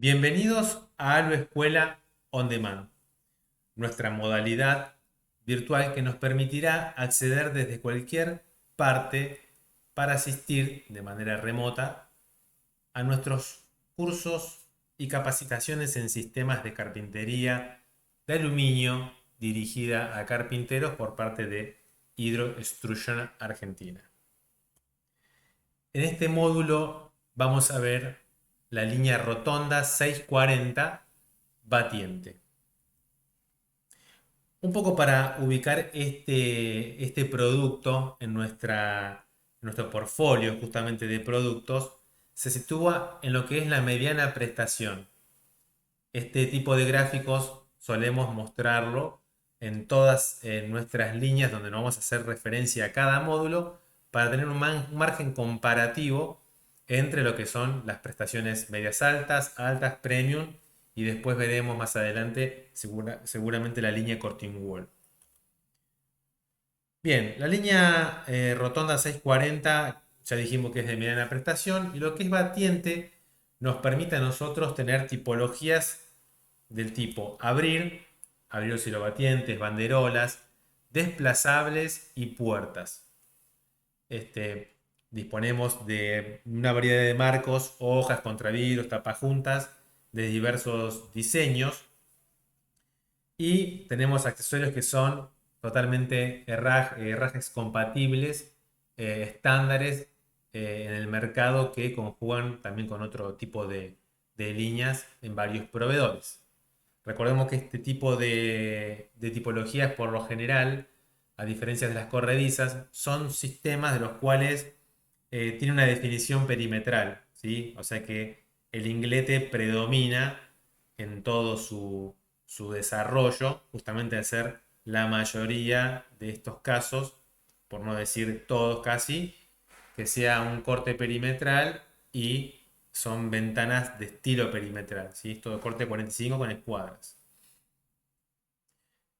Bienvenidos a Halo Escuela On Demand, nuestra modalidad virtual que nos permitirá acceder desde cualquier parte para asistir de manera remota a nuestros cursos y capacitaciones en sistemas de carpintería de aluminio dirigida a carpinteros por parte de Hydro Extrusion Argentina. En este módulo vamos a ver la línea rotonda 640 batiente. Un poco para ubicar este producto en nuestro portfolio justamente de productos, se sitúa en lo que es la mediana prestación. Este tipo de gráficos solemos mostrarlo en todas nuestras líneas donde nos vamos a hacer referencia a cada módulo para tener un margen comparativo entre lo que son las prestaciones medias altas, altas, premium y después veremos más adelante seguramente la línea Corting Wall. Bien, la línea rotonda 640 ya dijimos que es de mediana prestación y lo que es batiente nos permite a nosotros tener tipologías del tipo abrir oscilobatientes, banderolas, desplazables y puertas. Este, disponemos de una variedad de marcos, hojas, contravidrios, tapajuntas de diversos diseños y tenemos accesorios que son totalmente herrajes compatibles, estándares en el mercado que conjugan también con otro tipo de líneas en varios proveedores. Recordemos que este tipo de tipologías, por lo general, a diferencia de las corredizas, son sistemas de los cuales tiene una definición perimetral, ¿sí? O sea que el inglete predomina en todo su desarrollo, justamente al ser la mayoría de estos casos, por no decir todos casi, que sea un corte perimetral y son ventanas de estilo perimetral, ¿sí? Esto de corte 45 con escuadras.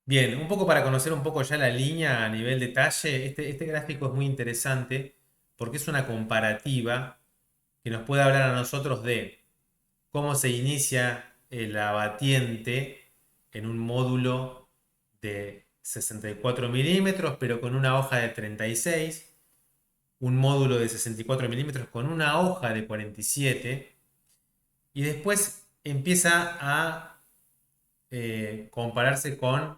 Bien, un poco para conocer un poco ya la línea a nivel detalle, este gráfico es muy interesante porque es una comparativa que nos puede hablar a nosotros de cómo se inicia el abatiente en un módulo de 64 milímetros, pero con una hoja de 36, un módulo de 64 milímetros con una hoja de 47, y después empieza a compararse con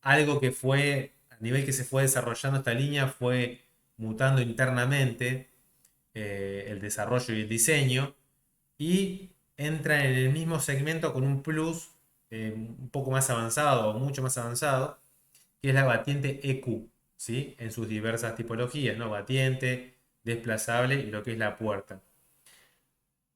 algo que fue, a nivel que se fue desarrollando esta línea, fue mutando internamente el desarrollo y el diseño, y entra en el mismo segmento con un plus un poco más avanzado o mucho más avanzado, que es la batiente EQ, ¿sí? En sus diversas tipologías, ¿no? Batiente, desplazable y lo que es la puerta.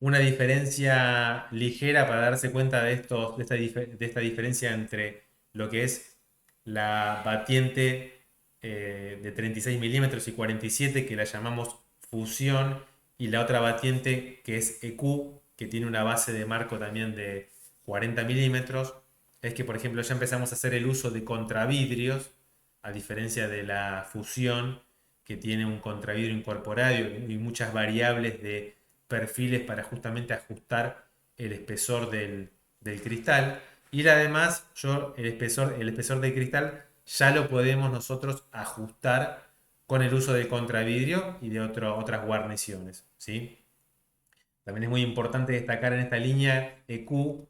Una diferencia ligera para darse cuenta de esta diferencia entre lo que es la batiente de 36 milímetros y 47, que la llamamos fusión, y la otra batiente que es EQ, que tiene una base de marco también de 40 milímetros, es que, por ejemplo, ya empezamos a hacer el uso de contravidrios, a diferencia de la fusión, que tiene un contravidrio incorporado y muchas variables de perfiles para justamente ajustar el espesor del cristal. Y además, el espesor del cristal ya lo podemos nosotros ajustar con el uso del contravidrio y de otras guarniciones, ¿sí? También es muy importante destacar en esta línea EQ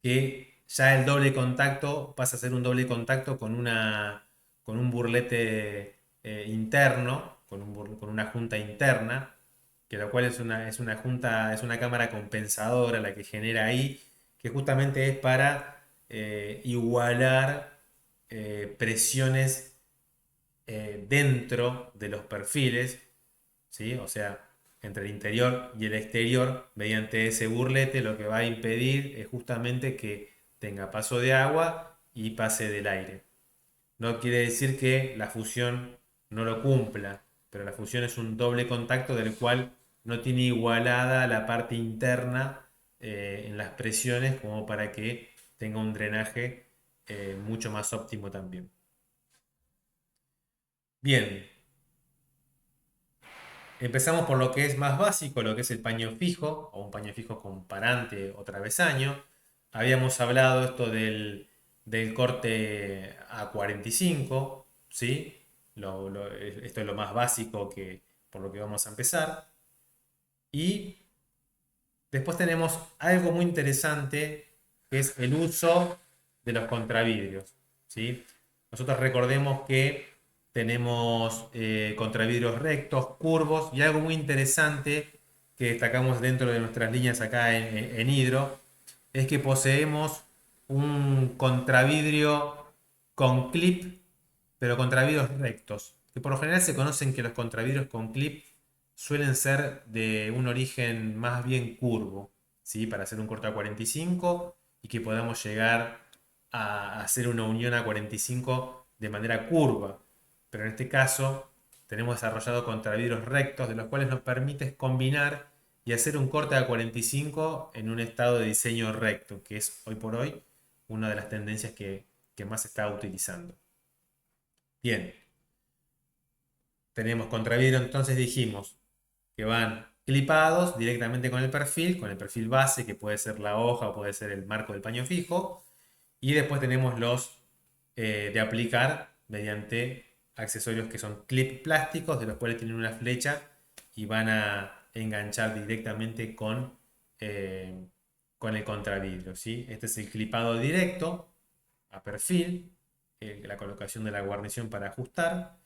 que ya el doble contacto pasa a ser un doble contacto con un burlete interno, con una junta interna, que lo cual es una junta, es una cámara compensadora la que genera ahí, que justamente es para igualar presiones dentro de los perfiles, ¿sí? O sea, entre el interior y el exterior, mediante ese burlete, lo que va a impedir es justamente que tenga paso de agua y pase del aire. No quiere decir que la fusión no lo cumpla, pero la fusión es un doble contacto del cual no tiene igualada la parte interna en las presiones como para que tenga un drenaje mucho más óptimo también. Bien, Empezamos por lo que es más básico, lo que es el paño fijo, o un paño fijo con parante o travesaño. Habíamos hablado esto del corte a 45, ¿sí? Esto es lo más básico por lo que vamos a empezar. Y después tenemos algo muy interesante, que es el uso de los contravidrios, ¿sí? Nosotros recordemos que tenemos contravidrios rectos, curvos, y algo muy interesante que destacamos dentro de nuestras líneas acá en Hydro, es que poseemos un contravidrio con clip, pero contravidrios rectos, que por lo general se conocen que los contravidrios con clip suelen ser de un origen más bien curvo, ¿sí? Para hacer un corte a 45 y que podamos llegar a hacer una unión a 45 de manera curva. Pero en este caso tenemos desarrollado contravidrios rectos, de los cuales nos permite combinar y hacer un corte a 45 en un estado de diseño recto, que es hoy por hoy una de las tendencias que más se está utilizando. Bien, tenemos contravidrio, entonces dijimos que van clipados directamente con el perfil base, que puede ser la hoja o puede ser el marco del paño fijo. Y después tenemos los de aplicar mediante accesorios que son clip plásticos, de los cuales tienen una flecha y van a enganchar directamente eh, con el contravidrio, ¿sí? Este es el clipado directo a perfil, la colocación de la guarnición para ajustar.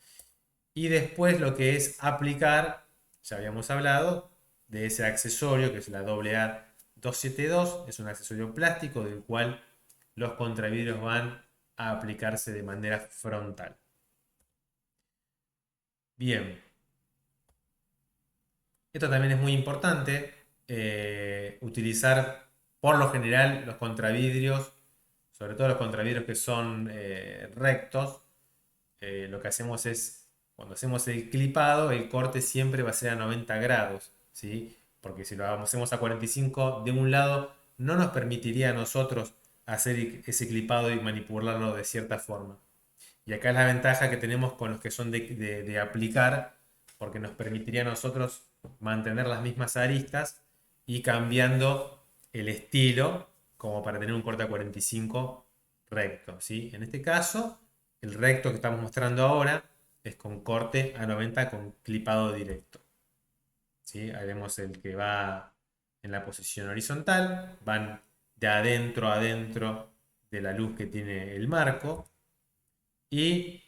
Y después lo que es aplicar, ya habíamos hablado de ese accesorio que es la AA272, es un accesorio plástico del cual los contravidrios van a aplicarse de manera frontal. Bien, esto también es muy importante, utilizar por lo general los contravidrios, sobre todo los contravidrios que son rectos. Lo que hacemos es, cuando hacemos el clipado, el corte siempre va a ser a 90 grados, ¿sí? Porque si lo hacemos a 45 de un lado, no nos permitiría a nosotros hacer ese clipado y manipularlo de cierta forma. Y acá es la ventaja que tenemos con los que son de aplicar, porque nos permitiría a nosotros mantener las mismas aristas y cambiando el estilo como para tener un corte a 45 recto, ¿sí? En este caso, el recto que estamos mostrando ahora es con corte a 90 con clipado directo, ¿sí? Ahí vemos el que va en la posición horizontal, van de adentro a adentro de la luz que tiene el marco, y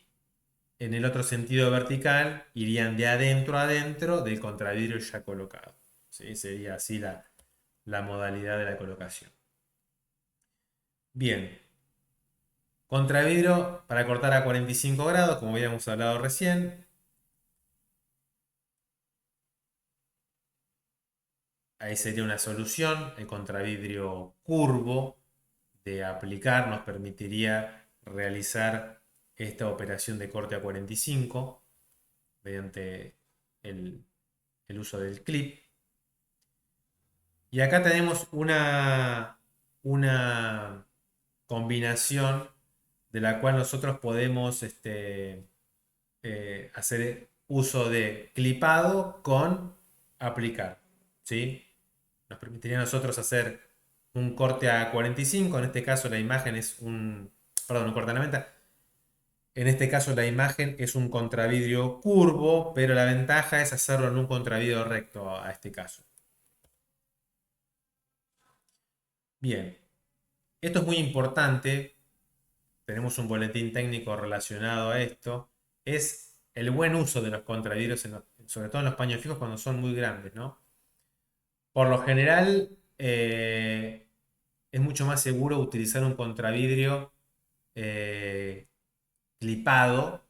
en el otro sentido vertical irían de adentro a adentro del contravidrio ya colocado, ¿sí? Sería así la modalidad de la colocación. Bien, contravidrio para cortar a 45 grados, como habíamos hablado recién. Ahí sería una solución. El contravidrio curvo de aplicar nos permitiría realizar esta operación de corte a 45 mediante el, el uso del clip. Y acá tenemos una combinación de la cual nosotros podemos hacer uso de clipado con aplicar, ¿sí? Nos permitiría a nosotros hacer un corte a 45, en este caso la imagen es perdón, un corte a 90. En este caso la imagen es un contravidrio curvo, pero la ventaja es hacerlo en un contravidrio recto a este caso. Bien, esto es muy importante, tenemos un boletín técnico relacionado a esto, es el buen uso de los contravidrios, sobre todo en los paños fijos cuando son muy grandes, ¿no? Por lo general, es mucho más seguro utilizar un contravidrio eh, clipado,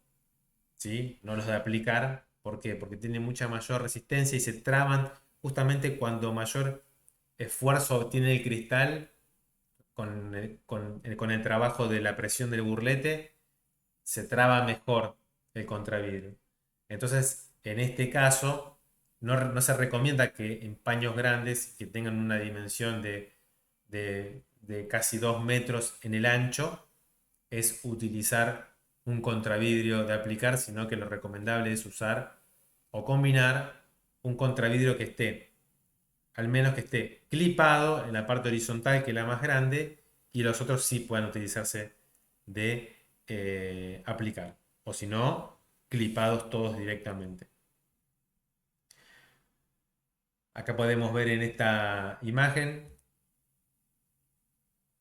¿sí? No los de aplicar. ¿Por qué? Porque tiene mucha mayor resistencia y se traban justamente cuando mayor esfuerzo tiene el cristal con el trabajo de la presión del burlete, se traba mejor el contravidrio. Entonces, en este caso, no se recomienda que en paños grandes que tengan una dimensión de casi 2 metros en el ancho, es utilizar un contravidrio de aplicar, sino que lo recomendable es usar o combinar un contravidrio que esté, al menos que esté clipado en la parte horizontal, que es la más grande, y los otros sí puedan utilizarse de aplicar. O si no, clipados todos directamente. Acá podemos ver en esta imagen,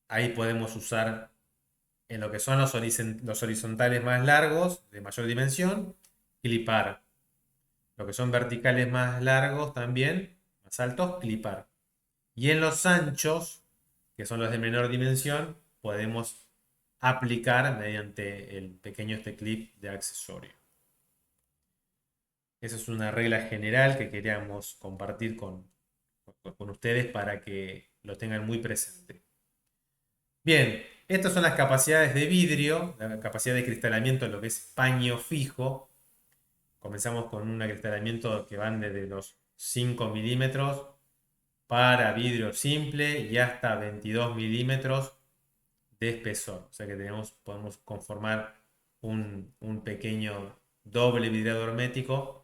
ahí podemos usar en lo que son los horizontales más largos, de mayor dimensión, clipar. Lo que son verticales más largos también, más altos, clipar. Y en los anchos, que son los de menor dimensión, podemos aplicar mediante el pequeño este clip de accesorio. Esa es una regla general que queríamos compartir con ustedes para que lo tengan muy presente. Bien, estas son las capacidades de vidrio, la capacidad de cristalamiento en lo que es paño fijo. Comenzamos con un acristalamiento que van desde los 5 milímetros para vidrio simple y hasta 22 milímetros de espesor. O sea que podemos conformar un pequeño doble vidriado hermético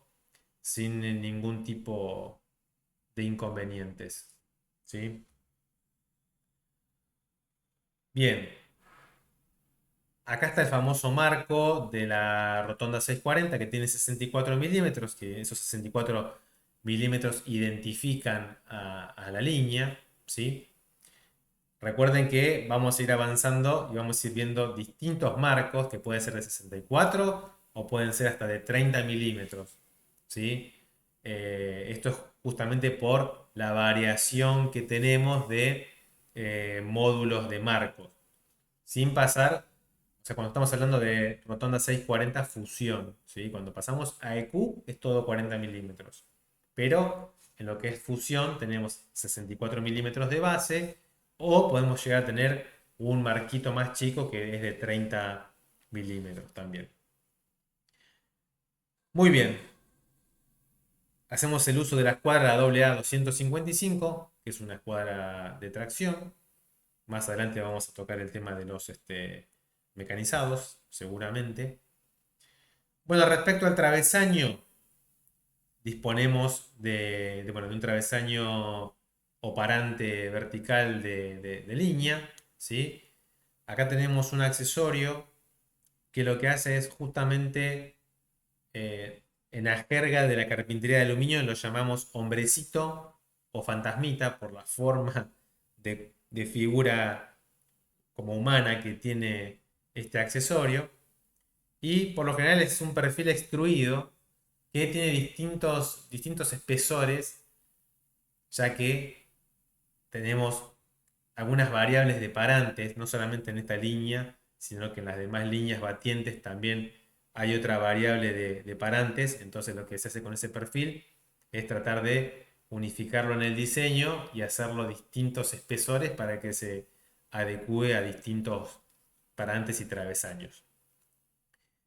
sin ningún tipo de inconvenientes. ¿Sí? Bien, acá está el famoso marco de la rotonda 640 que tiene 64 milímetros, que esos 64 milímetros identifican a la línea, ¿sí? Recuerden que vamos a ir avanzando y vamos a ir viendo distintos marcos que pueden ser de 64 o pueden ser hasta de 30 milímetros, ¿sí? Esto es justamente por la variación que tenemos de módulos de marcos. Sin pasar, o sea, cuando estamos hablando de rotonda 640 fusión, ¿sí? Cuando pasamos a EQ es todo 40 milímetros. Pero en lo que es fusión tenemos 64 milímetros de base o podemos llegar a tener un marquito más chico que es de 30 milímetros también. Muy bien. Hacemos el uso de la escuadra AA 255, que es una escuadra de tracción. Más adelante vamos a tocar el tema de los mecanizados, seguramente. Bueno, respecto al travesaño, disponemos bueno, de un travesaño oparante vertical de línea, ¿sí? Acá tenemos un accesorio que lo que hace es justamente, en la jerga de la carpintería de aluminio lo llamamos hombrecito o fantasmita por la forma de figura como humana que tiene este accesorio. Y por lo general es un perfil extruido que tiene distintos espesores, ya que tenemos algunas variables de parantes, no solamente en esta línea, sino que en las demás líneas batientes también hay otra variable de parantes. Entonces lo que se hace con ese perfil es tratar de unificarlo en el diseño y hacerlo distintos espesores para que se adecue a distintos parantes y travesaños.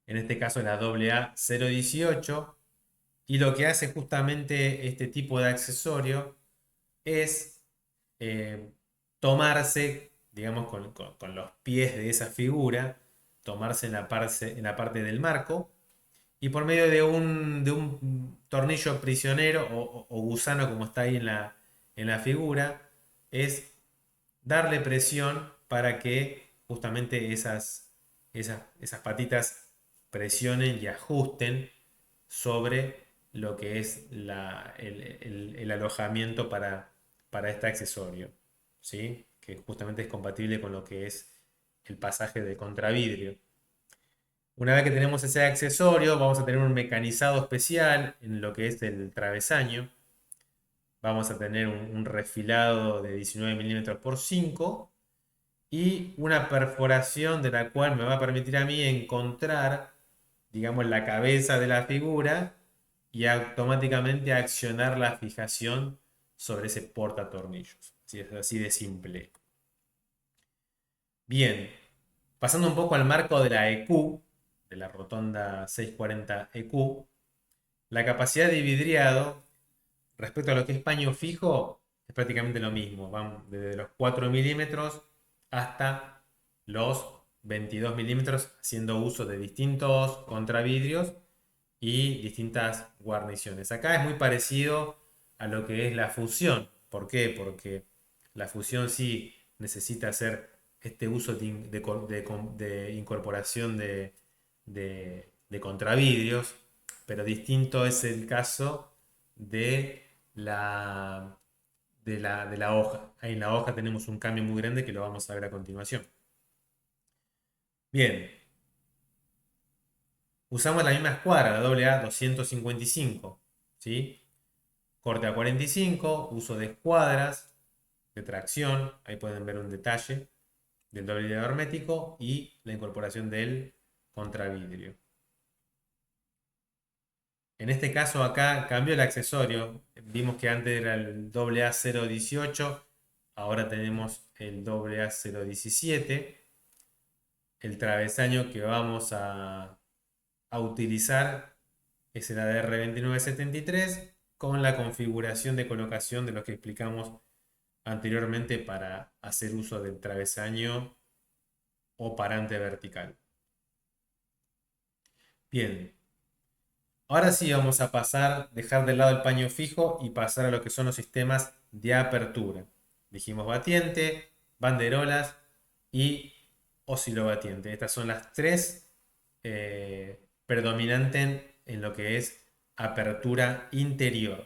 En este caso la AA 018. Y lo que hace justamente este tipo de accesorio es tomarse, digamos, con los pies de esa figura, tomarse en la parte del marco y por medio de un tornillo prisionero o gusano, como está ahí en la figura, es darle presión para que justamente esas patitas presionen y ajusten sobre lo que es el alojamiento para este accesorio, ¿sí? Que justamente es compatible con lo que es el pasaje de contravidrio. Una vez que tenemos ese accesorio, vamos a tener un mecanizado especial en lo que es el travesaño. Vamos a tener un refilado de 19 milímetros por 5 y una perforación de la cual me va a permitir a mí encontrar, digamos, la cabeza de la figura y automáticamente accionar la fijación sobre ese portatornillos. Así es así de simple. Bien, pasando un poco al marco de la EQ, de la rotonda 640 EQ, la capacidad de vidriado respecto a lo que es paño fijo es prácticamente lo mismo. Van desde los 4 milímetros hasta los 22 milímetros, haciendo uso de distintos contravidrios y distintas guarniciones. Acá es muy parecido a lo que es la fusión. ¿Por qué? Porque la fusión sí necesita hacer este uso de incorporación de contravidrios, pero distinto es el caso de la, de la hoja. Ahí en la hoja tenemos un cambio muy grande que lo vamos a ver a continuación. Bien, usamos la misma escuadra, la AA 255, ¿sí? Corte a 45, uso de escuadras, de tracción, ahí pueden ver un detalle del doble hilo hermético y la incorporación del contravidrio. En este caso acá cambió el accesorio, vimos que antes era el AA018, ahora tenemos el AA017. El travesaño que vamos a utilizar es el ADR2973 con la configuración de colocación de lo que explicamos anteriormente para hacer uso del travesaño o parante vertical. Bien, ahora sí vamos a pasar, dejar de lado el paño fijo y pasar a lo que son los sistemas de apertura. Dijimos batiente, banderolas y oscilobatiente. Estas son las tres predominantes en lo que es apertura interior.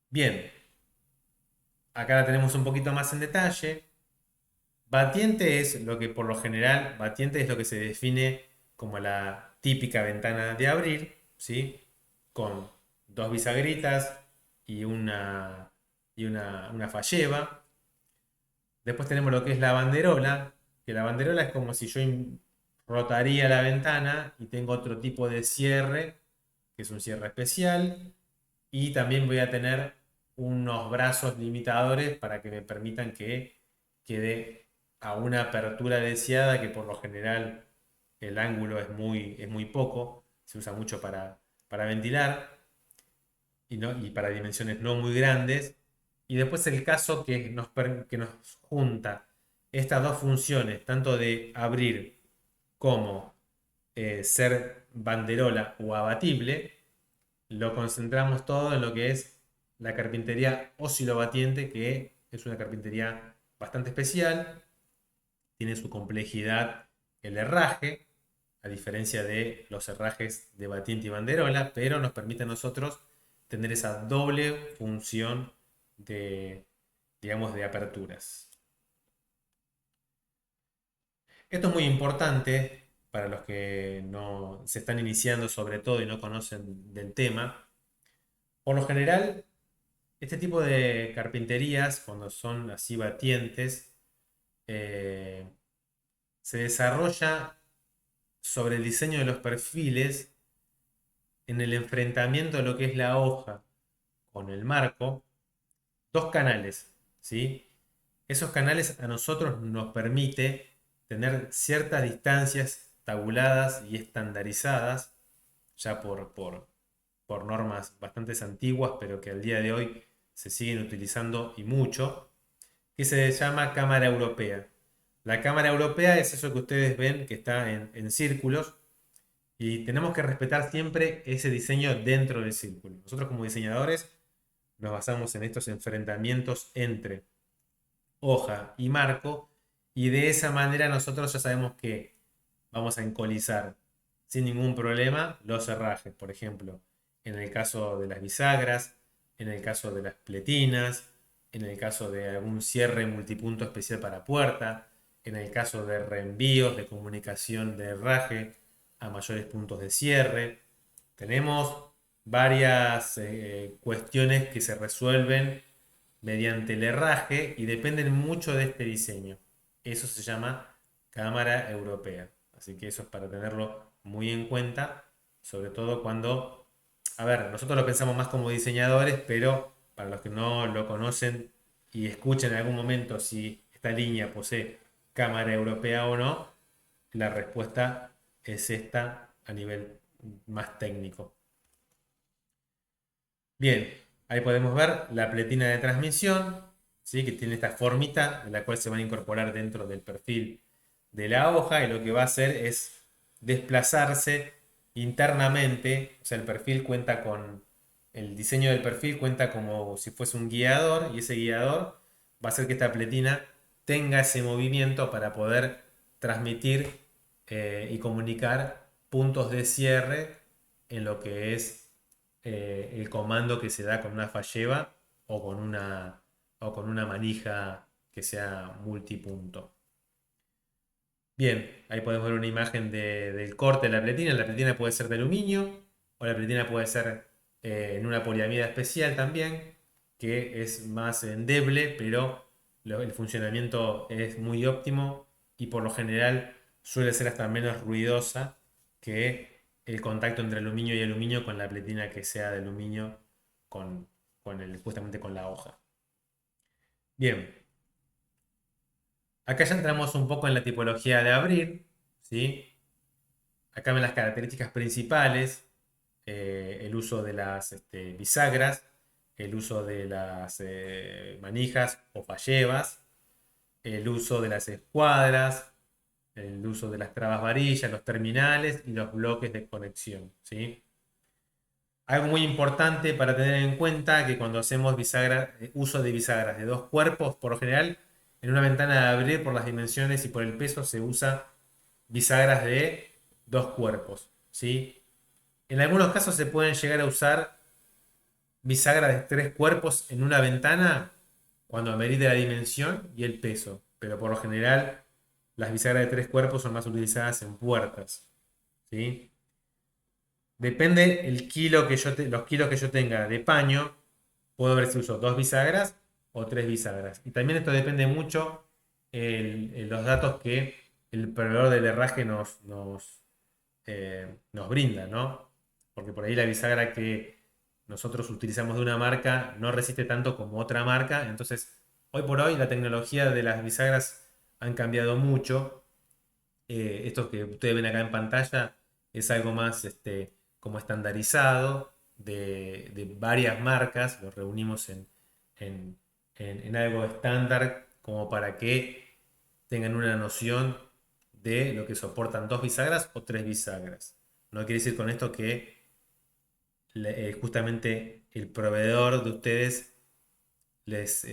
Bien, acá la tenemos un poquito más en detalle. Batiente es lo que por lo general, batiente es lo que se define como la típica ventana de abrir, ¿sí? Con dos bisagritas y una falleba. Después tenemos lo que es la banderola, que la banderola es como si yo rotaría la ventana y tengo otro tipo de cierre, que es un cierre especial, y también voy a tener unos brazos limitadores para que me permitan que quede a una apertura deseada, que por lo general el ángulo es muy poco, se usa mucho para ventilar y para dimensiones no muy grandes. Y después el caso que nos junta estas dos funciones, tanto de abrir como ser banderola o abatible, lo concentramos todo en lo que es la carpintería oscilobatiente, que es una carpintería bastante especial, tiene su complejidad el herraje, a diferencia de los herrajes de batiente y banderola, pero nos permite a nosotros tener esa doble función de, digamos, de aperturas. Esto es muy importante para los que no se están iniciando sobre todo y no conocen del tema. Por lo general, este tipo de carpinterías, cuando son así batientes, eh, se desarrolla sobre el diseño de los perfiles en el enfrentamiento de lo que es la hoja con el marco, dos canales, ¿sí? Esos canales a nosotros nos permite tener ciertas distancias tabuladas y estandarizadas, ya por normas bastante antiguas, pero que al día de hoy se siguen utilizando y mucho, que se llama cámara europea. La cámara europea es eso que ustedes ven que está en círculos y tenemos que respetar siempre ese diseño dentro del círculo. Nosotros como diseñadores nos basamos en estos enfrentamientos entre hoja y marco y de esa manera nosotros ya sabemos que vamos a encolizar sin ningún problema los herrajes, por ejemplo, en el caso de las bisagras, en el caso de las pletinas, en el caso de algún cierre multipunto especial para puerta, en el caso de reenvíos de comunicación de herraje a mayores puntos de cierre. Tenemos varias cuestiones que se resuelven mediante el herraje y dependen mucho de este diseño. Eso se llama cámara europea. Así que eso es para tenerlo muy en cuenta, sobre todo cuando, a ver, nosotros lo pensamos más como diseñadores, pero para los que no lo conocen y escuchen en algún momento si esta línea posee cámara europea o no, la respuesta es esta a nivel más técnico. Bien, ahí podemos ver la pletina de transmisión, ¿sí? Que tiene esta formita de la cual se van a incorporar dentro del perfil de la hoja y lo que va a hacer es desplazarse internamente, o sea, el diseño del perfil cuenta como si fuese un guiador y ese guiador va a hacer que esta pletina tenga ese movimiento para poder transmitir y comunicar puntos de cierre en lo que es el comando que se da con una falleba o o con una manija que sea multipunto. Bien, ahí podemos ver una imagen del corte de la pletina. La pletina puede ser de aluminio o la pletina puede ser en una poliamida especial también, que es más endeble, pero el funcionamiento es muy óptimo y por lo general suele ser hasta menos ruidosa que el contacto entre aluminio y aluminio con la pletina que sea de aluminio con, justamente con la hoja. Bien, acá ya entramos un poco en la tipología de abrir, ¿sí? Acá ven las características principales, el uso de las bisagras, el uso de las manijas o fallebas, el uso de las escuadras, el uso de las trabas varillas, los terminales y los bloques de conexión, ¿sí? Algo muy importante para tener en cuenta que cuando hacemos uso de bisagras de dos cuerpos, por lo general, en una ventana de abrir por las dimensiones y por el peso se usa bisagras de dos cuerpos, ¿sí? En algunos casos se pueden llegar a usar bisagras de tres cuerpos en una ventana cuando amerite la dimensión y el peso, pero por lo general las bisagras de tres cuerpos son más utilizadas en puertas, ¿sí? Depende los kilos que yo tenga de paño, puedo ver si uso dos bisagras o tres bisagras. Y también esto depende mucho los datos que el proveedor del herraje nos brinda, ¿no? Porque por ahí la bisagra que nosotros utilizamos de una marca no resiste tanto como otra marca. Entonces, hoy por hoy la tecnología de las bisagras han cambiado mucho. Esto que ustedes ven acá en pantalla es algo más como estandarizado de varias marcas. Lo reunimos en, en algo estándar como para que tengan una noción de lo que soportan dos bisagras o tres bisagras. No quiere decir con esto que justamente el proveedor de ustedes les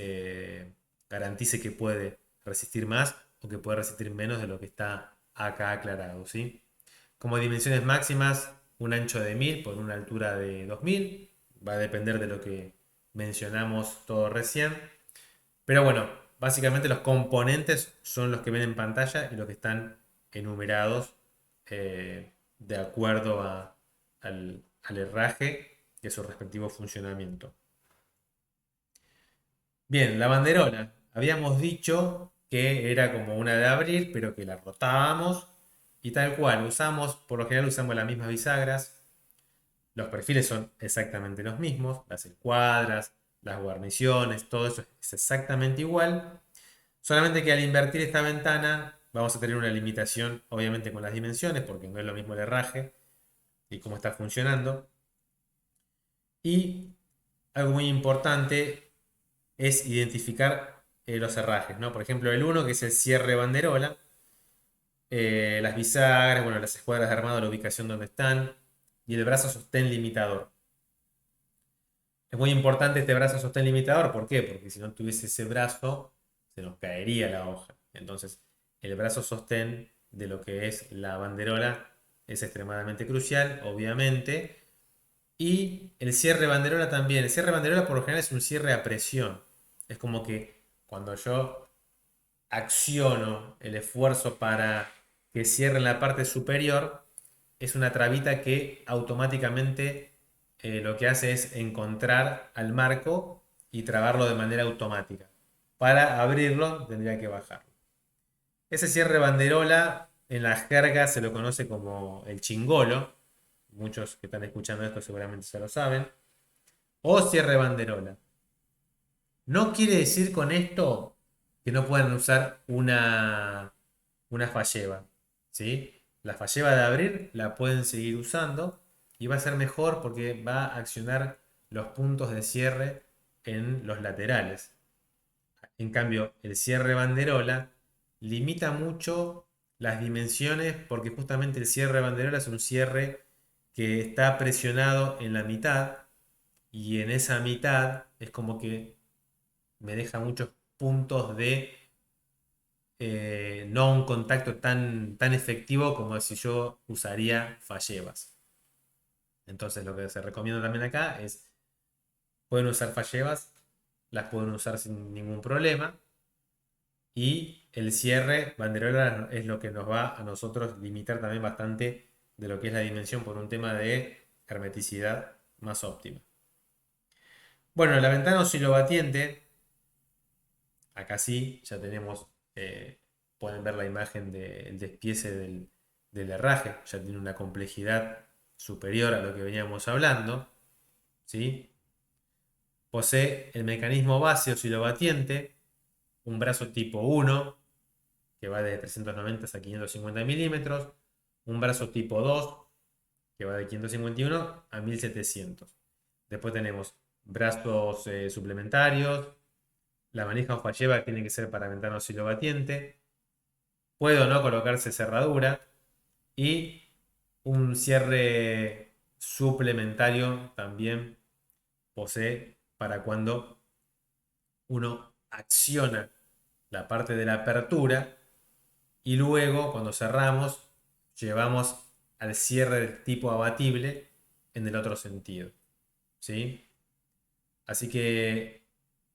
garantice que puede resistir más o que puede resistir menos de lo que está acá aclarado, ¿sí? Como dimensiones máximas, un ancho de 1000 por una altura de 2000. Va a depender de lo que mencionamos todo recién. Pero bueno, básicamente los componentes son los que ven en pantalla y los que están enumerados de acuerdo al herraje y a su respectivo funcionamiento. Bien, la banderola. Habíamos dicho que era como una de abrir, pero que la rotábamos y tal cual. Por lo general usamos las mismas bisagras. Los perfiles son exactamente los mismos. Las escuadras, las guarniciones, todo eso es exactamente igual. Solamente que al invertir esta ventana vamos a tener una limitación, obviamente con las dimensiones, porque no es lo mismo el herraje y cómo está funcionando. Y algo muy importante es identificar los herrajes, ¿no? Por ejemplo, el uno que es el cierre banderola, las bisagras, bueno, las escuadras de armado, la ubicación donde están, y el brazo sostén limitador. Es muy importante este brazo sostén limitador, ¿por qué? Porque si no tuviese ese brazo, se nos caería la hoja. Entonces, el brazo sostén de lo que es la banderola es extremadamente crucial, obviamente. Y el cierre banderola también. El cierre banderola por lo general es un cierre a presión. Es como que cuando yo acciono el esfuerzo para que cierre en la parte superior, es una trabita que automáticamente lo que hace es encontrar al marco y trabarlo de manera automática. Para abrirlo tendría que bajarlo. Ese cierre banderola en la jerga se lo conoce como el chingolo. Muchos que están escuchando esto seguramente ya lo saben. O cierre banderola. No quiere decir con esto que no puedan usar una falleba, ¿sí? La falleba de abrir la pueden seguir usando y va a ser mejor porque va a accionar los puntos de cierre en los laterales. En cambio, el cierre banderola limita mucho las dimensiones porque justamente el cierre banderola es un cierre que está presionado en la mitad y en esa mitad es como que me deja muchos puntos de no un contacto tan efectivo como si yo usaría fallebas. Entonces lo que se recomienda también acá es, pueden usar fallebas, las pueden usar sin ningún problema. Y el cierre banderola es lo que nos va a nosotros limitar también bastante de lo que es la dimensión por un tema de hermeticidad más óptima. Bueno, la ventana oscilobatiente, acá sí, ya tenemos, pueden ver la imagen del despiece del herraje, ya tiene una complejidad superior a lo que veníamos hablando, ¿sí? Posee el mecanismo base oscilobatiente, un brazo tipo 1, que va de 390 a 550 milímetros, un brazo tipo 2, que va de 551 a 1700. Después tenemos brazos suplementarios, la manija o falleba tiene que ser para ventana oscilobatiente, puede o no colocarse cerradura y un cierre suplementario también posee para cuando uno acciona la parte de la apertura y luego cuando cerramos llevamos al cierre del tipo abatible en el otro sentido. ¿Sí? Así que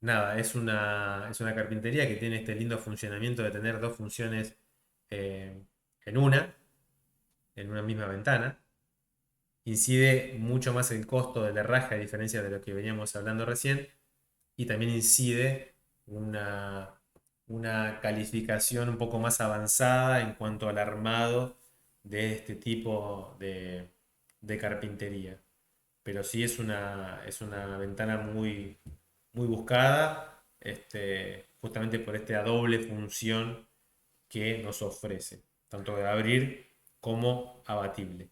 nada, es una carpintería que tiene este lindo funcionamiento de tener dos funciones eh, en en una misma ventana. Incide mucho más el costo del herraje a diferencia de lo que veníamos hablando recién. Y también incide una calificación un poco más avanzada en cuanto al armado de este tipo de carpintería. Pero sí es una ventana muy buscada, justamente por esta doble función que nos ofrece, tanto de abrir como abatible.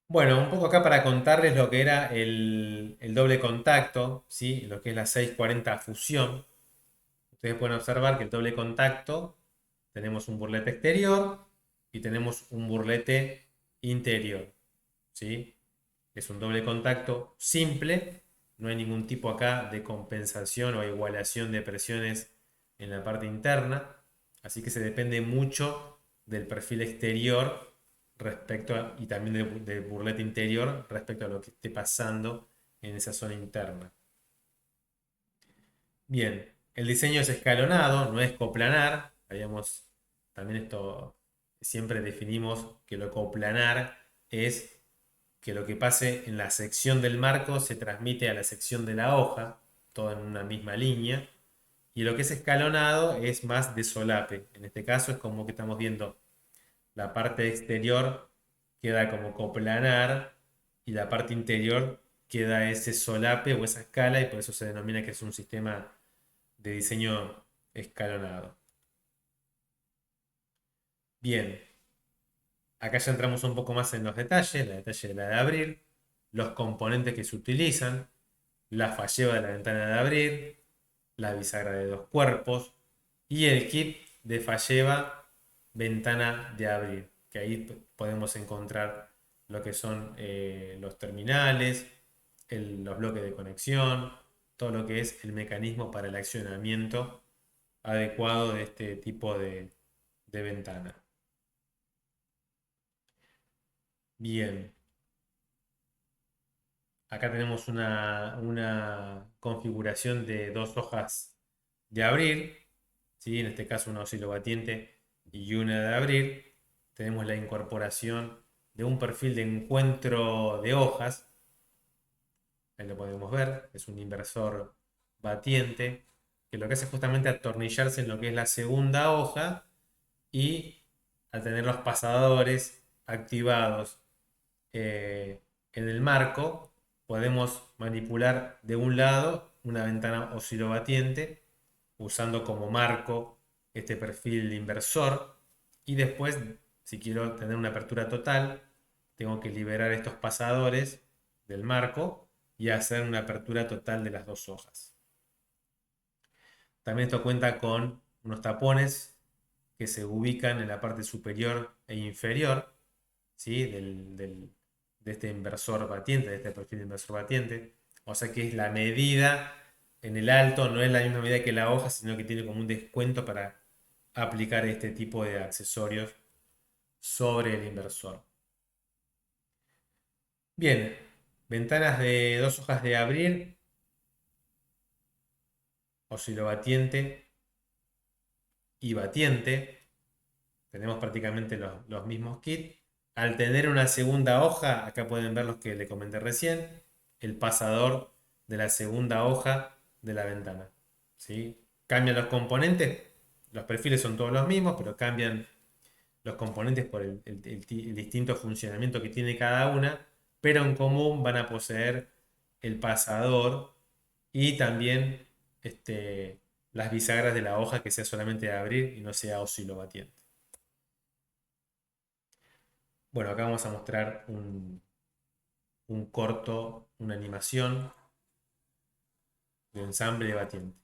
Bueno, un poco acá para contarles lo que era el doble contacto, ¿sí? Lo que es la 640 fusión. Ustedes pueden observar que el doble contacto tenemos un burlete exterior y tenemos un burlete interior, ¿sí? Es un doble contacto simple, no hay ningún tipo acá de compensación o igualación de presiones en la parte interna, así que se depende mucho del perfil exterior y también del burlete interior respecto a lo que esté pasando en esa zona interna. Bien, el diseño es escalonado, no es coplanar. También esto, siempre definimos que lo coplanar es que lo que pase en la sección del marco se transmite a la sección de la hoja, todo en una misma línea. Y lo que es escalonado es más de solape. En este caso es como que estamos viendo la parte exterior queda como coplanar y la parte interior queda ese solape o esa escala y por eso se denomina que es un sistema de diseño escalonado. Bien, acá ya entramos un poco más en los detalles, la detalle de la de abrir, los componentes que se utilizan, la falleba de la ventana de abrir, la bisagra de dos cuerpos y el kit de falleba ventana de abrir, que ahí podemos encontrar lo que son los terminales, los bloques de conexión, todo lo que es el mecanismo para el accionamiento adecuado de este tipo de ventana. Bien, acá tenemos una configuración de dos hojas de abrir, ¿sí? En este caso una oscilobatiente y una de abrir. Tenemos la incorporación de un perfil de encuentro de hojas, ahí lo podemos ver, es un inversor batiente, que lo que hace es justamente atornillarse en lo que es la segunda hoja y al tener los pasadores activados en el marco, podemos manipular de un lado una ventana oscilobatiente usando como marco este perfil inversor y después, si quiero tener una apertura total, tengo que liberar estos pasadores del marco y hacer una apertura total de las dos hojas. También esto cuenta con unos tapones que se ubican en la parte superior e inferior. ¿sí? De este inversor batiente, de este perfil de inversor batiente. O sea que es la medida en el alto, no es la misma medida que la hoja, sino que tiene como un descuento para aplicar este tipo de accesorios sobre el inversor. Bien, ventanas de 2 hojas de abrir, oscilobatiente y batiente. Tenemos prácticamente los mismos kits. Al tener una segunda hoja, acá pueden ver los que le comenté recién, el pasador de la segunda hoja de la ventana. ¿Sí? Cambian los componentes, los perfiles son todos los mismos, pero cambian los componentes por el distinto funcionamiento que tiene cada una, pero en común van a poseer el pasador y también las bisagras de la hoja que sea solamente de abrir y no sea oscilobatiente. Bueno, acá vamos a mostrar un corto, una animación de ensamble de batiente.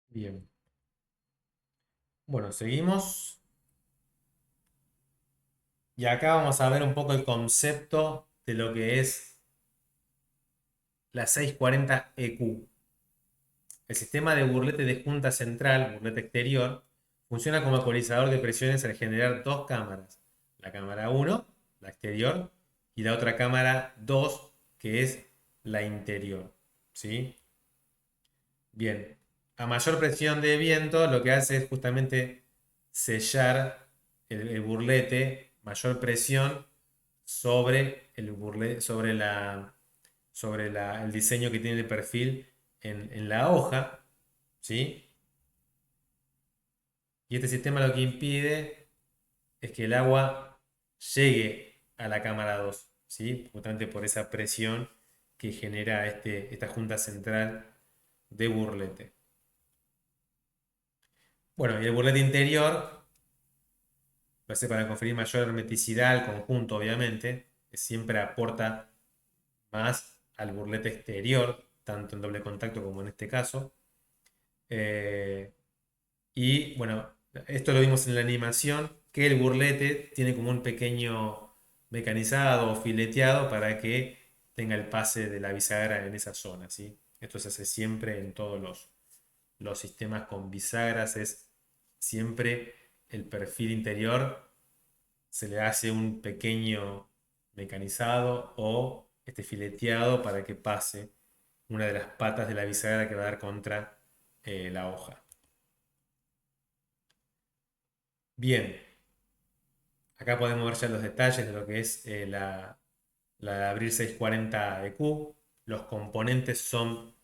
Bien. Bueno, seguimos. Y acá vamos a ver un poco el concepto de lo que es la 640 EQ. El sistema de burlete de junta central, burlete exterior, funciona como ecualizador de presiones al generar dos cámaras. La cámara 1, la exterior, y la otra cámara 2, que es la interior. ¿Sí? Bien. A mayor presión de viento, lo que hace es justamente sellar el burlete, mayor presión sobre el burlete, el diseño que tiene el perfil en la hoja. ¿Sí? Y este sistema lo que impide es que el agua llegue a la cámara 2, ¿sí? Justamente por esa presión que genera esta junta central de burlete. Bueno, y el burlete interior lo hace para conferir mayor hermeticidad al conjunto, obviamente, que siempre aporta más al burlete exterior, tanto en doble contacto como en este caso. Eh, Y bueno, esto lo vimos en la animación, que el burlete tiene como un pequeño mecanizado o fileteado para que tenga el pase de la bisagra en esa zona, ¿sí? Esto se hace siempre en todos los sistemas con bisagras, es siempre el perfil interior, se le hace un pequeño mecanizado o fileteado para que pase una de las patas de la bisagra que va a dar contra la hoja. Bien, acá podemos ver ya los detalles de lo que es la de Abril 640 EQ. Los componentes son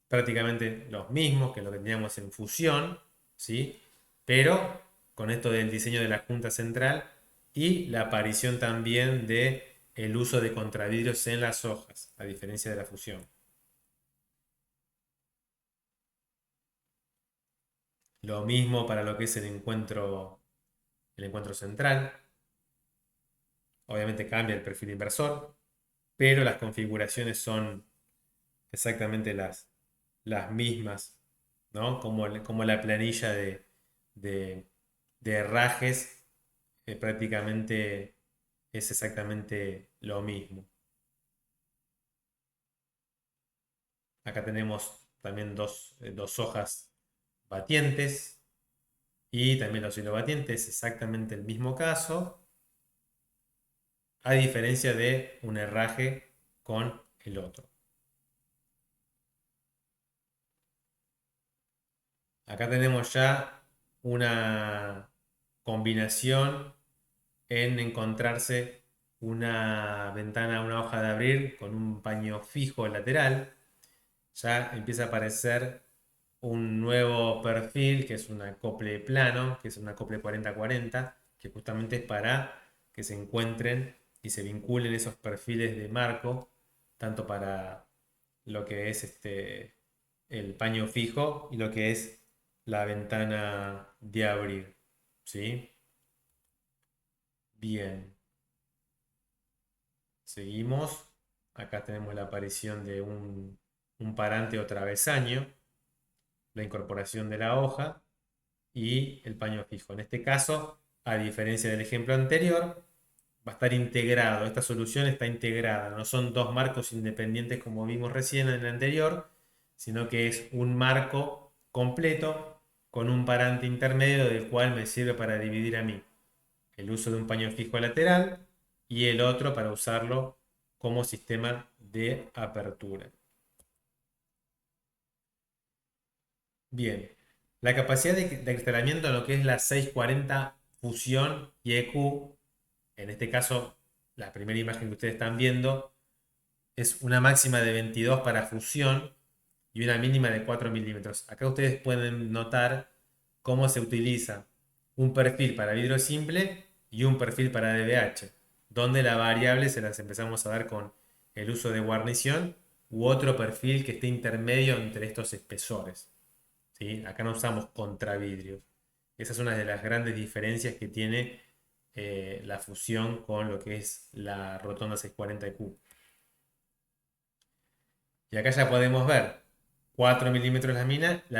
prácticamente los mismos que lo que teníamos en fusión, ¿sí? Pero con esto del diseño de la junta central y la aparición también de el uso de contravidrios en las hojas, a diferencia de la fusión. Lo mismo para lo que es el encuentro central. Obviamente cambia el perfil inversor. pero las configuraciones son exactamente las mismas, ¿no? Como la planilla de, de herrajes prácticamente es exactamente lo mismo. Acá tenemos también dos hojas batientes y también los hilobatientes, exactamente el mismo caso, a diferencia de un herraje con el otro. Acá tenemos ya una combinación en encontrarse una ventana, una hoja de abrir con un paño fijo lateral. Ya empieza a aparecer un nuevo perfil que es un acople plano, que es un acople 40-40, que justamente es para que se encuentren y se vinculen esos perfiles de marco, tanto para lo que es el paño fijo y lo que es la ventana de abrir. ¿Sí? Bien, seguimos. Acá tenemos la aparición de un parante o travesaño, la incorporación de la hoja y el paño fijo. En este caso, a diferencia del ejemplo anterior, va a estar integrado. Esta solución está integrada. No son dos marcos independientes como vimos recién en el anterior, sino que es un marco completo con un parante intermedio del cual me sirve para dividir a mí el uso de un paño fijo lateral y el otro para usarlo como sistema de apertura. Bien, la capacidad de acristalamiento en lo que es la 640 fusión y EQ, en este caso, la primera imagen que ustedes están viendo, es una máxima de 22 para fusión y una mínima de 4 milímetros. Acá ustedes pueden notar cómo se utiliza un perfil para vidrio simple y un perfil para DBH, donde la variable se las empezamos a dar con el uso de guarnición u otro perfil que esté intermedio entre estos espesores. ¿Sí? Acá no usamos contravidrios. Esa es una de las grandes diferencias que tiene la fusión con lo que es la rotonda 640Q. Y acá ya podemos ver 4 milímetros la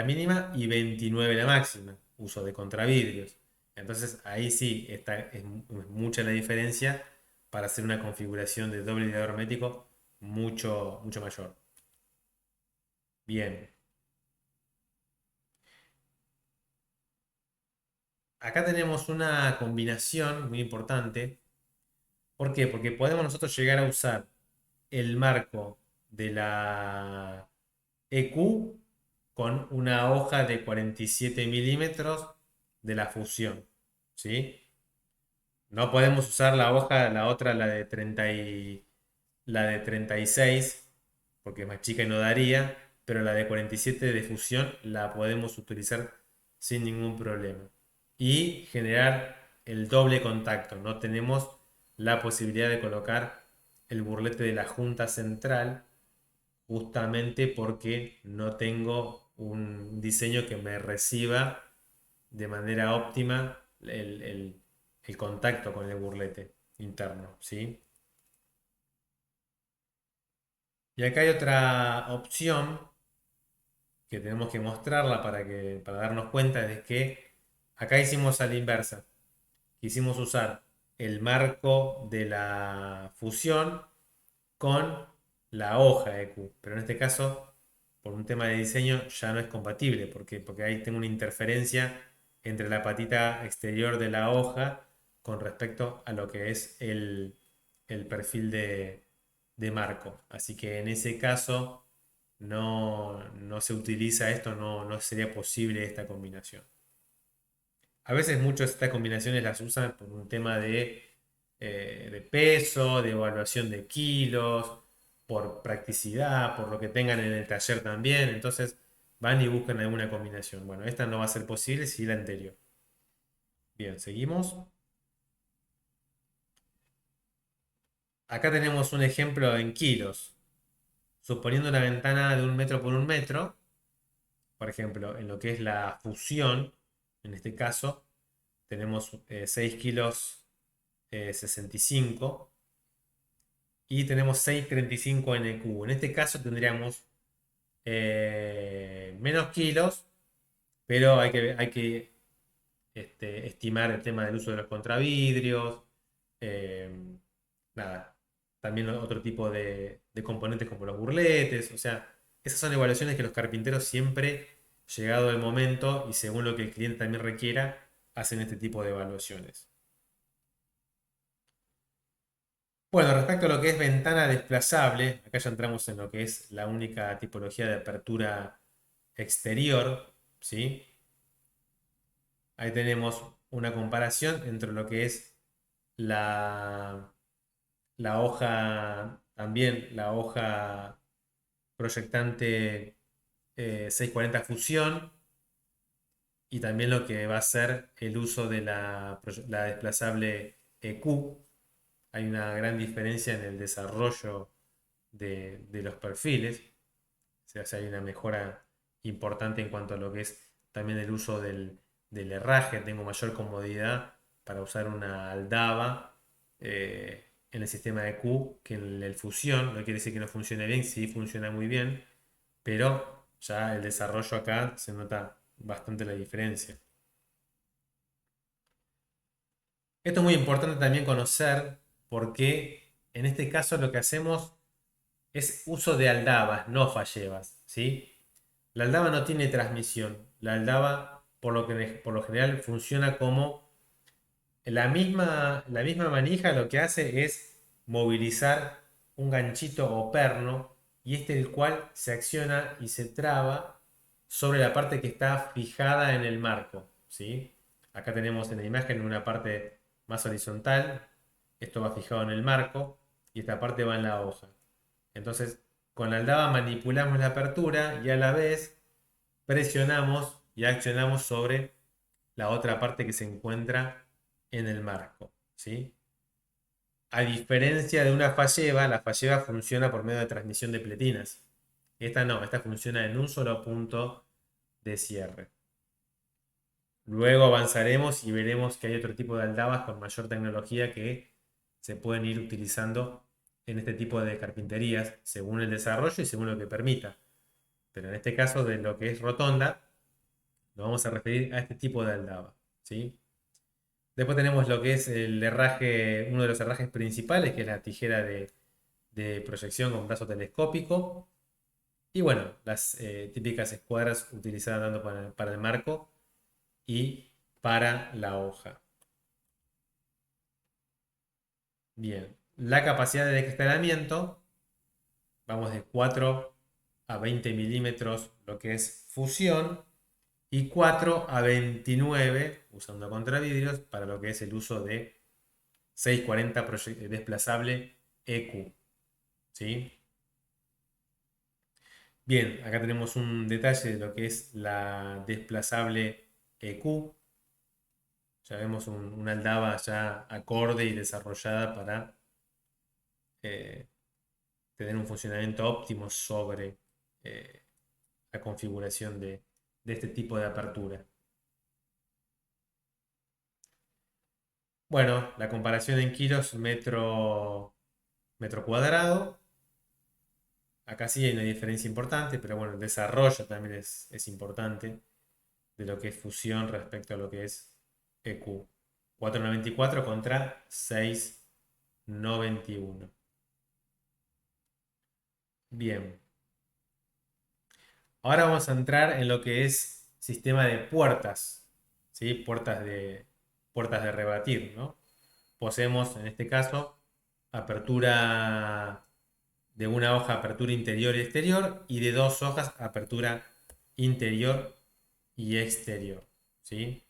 mínima y 29 la máxima, uso de contravidrios. Entonces ahí sí es mucha la diferencia para hacer una configuración de doble aislado hermético mucho mayor. Bien, acá tenemos una combinación muy importante. ¿Por qué? Porque podemos nosotros llegar a usar el marco de la EQ con una hoja de 47 milímetros de la fusión. ¿Sí? No podemos usar la hoja, la otra, la de 36, porque es más chica y no daría, pero la de 47 de fusión la podemos utilizar sin ningún problema. Y generar el doble contacto. No tenemos la posibilidad de colocar el burlete de la junta central justamente porque no tengo un diseño que me reciba de manera óptima el contacto con el burlete interno, ¿sí? Y acá hay otra opción que tenemos que mostrarla para darnos cuenta de que acá hicimos a la inversa. Quisimos usar el marco de la fusión con la hoja de Q, pero en este caso, por un tema de diseño, ya no es compatible. ¿Por qué? Porque ahí tengo una interferencia entre la patita exterior de la hoja con respecto a lo que es el perfil de marco. Así que en ese caso no se utiliza esto, no sería posible esta combinación. A veces muchas de estas combinaciones las usan por un tema de peso, de evaluación de kilos, por practicidad, por lo que tengan en el taller también. Entonces van y buscan alguna combinación. Bueno, esta no va a ser posible si la anterior. Bien, seguimos. Acá tenemos un ejemplo en kilos. Suponiendo una ventana de 1 metro por 1 metro, por ejemplo, en lo que es la fusión, en este caso, tenemos 6 kilos 65. y tenemos 635 NQ. En este caso tendríamos menos kilos, pero hay que estimar el tema del uso de los contravidrios. eh, Nada, también otro tipo de componentes como los burletes. O sea, esas son evaluaciones que los carpinteros siempre, llegado el momento y según lo que el cliente también requiera, hacen este tipo de evaluaciones. Bueno, respecto a lo que es ventana desplazable, acá ya entramos en lo que es la única tipología de apertura exterior, ¿sí? Ahí tenemos una comparación entre lo que es la, la hoja, también la hoja proyectante 640 Fusión y también lo que va a ser el uso de la desplazable EQ. Hay una gran diferencia en el desarrollo de los perfiles. O sea, hay una mejora importante en cuanto a lo que es también el uso del herraje. Tengo mayor comodidad para usar una aldaba en el sistema de Q que en el fusión. No quiere decir que no funcione bien, sí funciona muy bien, pero ya el desarrollo acá se nota bastante la diferencia. Esto es muy importante también conocer porque en este caso lo que hacemos es uso de aldabas, no fallebas, ¿sí? La aldaba no tiene transmisión. La aldaba, por lo general, funciona como la misma manija. Lo que hace es movilizar un ganchito o perno y este el cual se acciona y se traba sobre la parte que está fijada en el marco, ¿sí? Acá tenemos en la imagen una parte más horizontal. Esto va fijado en el marco y esta parte va en la hoja. Entonces, con la aldaba manipulamos la apertura y a la vez presionamos y accionamos sobre la otra parte que se encuentra en el marco, ¿sí? A diferencia de una falleba, la falleba funciona por medio de transmisión de pletinas. Esta no, esta funciona en un solo punto de cierre. Luego avanzaremos y veremos que hay otro tipo de aldabas con mayor tecnología que se pueden ir utilizando en este tipo de carpinterías según el desarrollo y según lo que permita. Pero en este caso de lo que es rotonda, nos vamos a referir a este tipo de aldaba, ¿sí? Después tenemos lo que es el herraje, uno de los herrajes principales, que es la tijera de proyección con brazo telescópico. Y bueno, las típicas escuadras utilizadas tanto para el marco y para la hoja. Bien, la capacidad de descastelamiento, vamos de 4 a 20 milímetros, lo que es fusión, y 4 a 29 usando contravidrios para lo que es el uso de 640 desplazable EQ. ¿Sí? Bien, acá tenemos un detalle de lo que es la desplazable EQ. Ya vemos una aldaba ya acorde y desarrollada para eh, tener un funcionamiento óptimo sobre eh, la configuración de este tipo de apertura. Bueno, la comparación en kilos metro cuadrado. Acá sí hay una diferencia importante, pero bueno, el desarrollo también es importante de lo que es fusión respecto a lo que es EQ. 494 contra 691. Bien, ahora vamos a entrar en lo que es sistema de puertas, ¿sí? Puertas de rebatir, ¿no? Poseemos en este caso apertura de una hoja, apertura interior y exterior, y de dos hojas, apertura interior y exterior, ¿sí?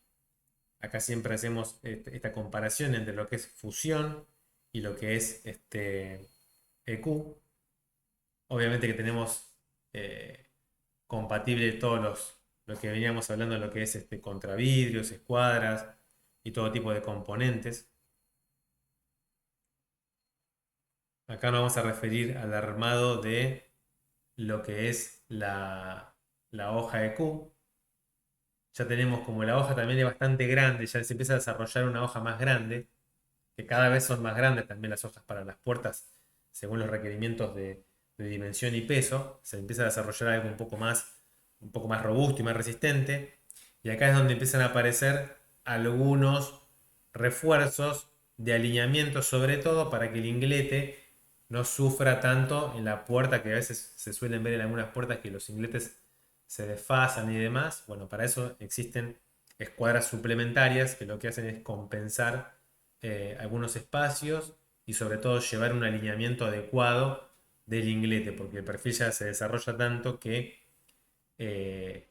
Acá siempre hacemos esta comparación entre lo que es fusión y lo que es EQ. Obviamente que tenemos compatible todos lo que veníamos hablando, lo que es contravidrios, escuadras y todo tipo de componentes. Acá nos vamos a referir al armado de lo que es la hoja EQ. Ya tenemos como la hoja también es bastante grande, ya se empieza a desarrollar una hoja más grande, que cada vez son más grandes también las hojas para las puertas, según los requerimientos de dimensión y peso, se empieza a desarrollar algo un poco más robusto y más resistente. Y acá es donde empiezan a aparecer algunos refuerzos de alineamiento, sobre todo para que el inglete no sufra tanto en la puerta, que a veces se suelen ver en algunas puertas que los ingletes se desfasan y demás. Bueno, para eso existen escuadras suplementarias que lo que hacen es compensar algunos espacios y sobre todo llevar un alineamiento adecuado del inglete, porque el perfil ya se desarrolla tanto que eh,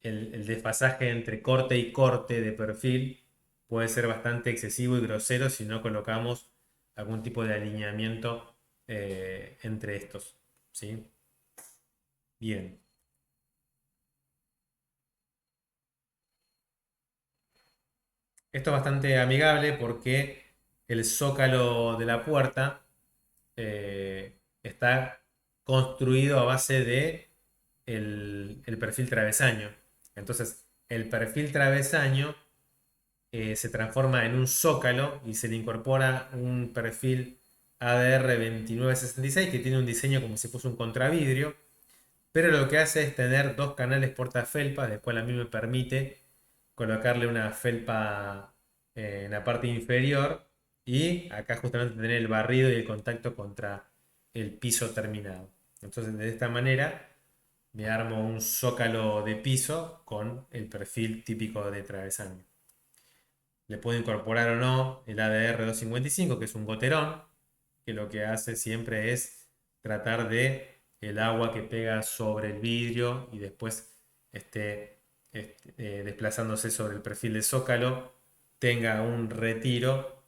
el desfasaje entre corte y corte de perfil puede ser bastante excesivo y grosero si no colocamos algún tipo de alineamiento entre estos. ¿Sí? Bien. Esto es bastante amigable porque el zócalo de la puerta está construido a base de el perfil travesaño. Entonces, el perfil travesaño se transforma en un zócalo y se le incorpora un perfil ADR 2966 que tiene un diseño como si fuese un contravidrio, pero lo que hace es tener dos canales portafelpas, del cual a mí me permite colocarle una felpa en la parte inferior y acá justamente tener el barrido y el contacto contra el piso terminado. Entonces, de esta manera me armo un zócalo de piso con el perfil típico de travesaño. Le puedo incorporar o no el ADR 255, que es un goterón, que lo que hace siempre es tratar de el agua que pega sobre el vidrio y después esté desplazándose sobre el perfil de zócalo, tenga un retiro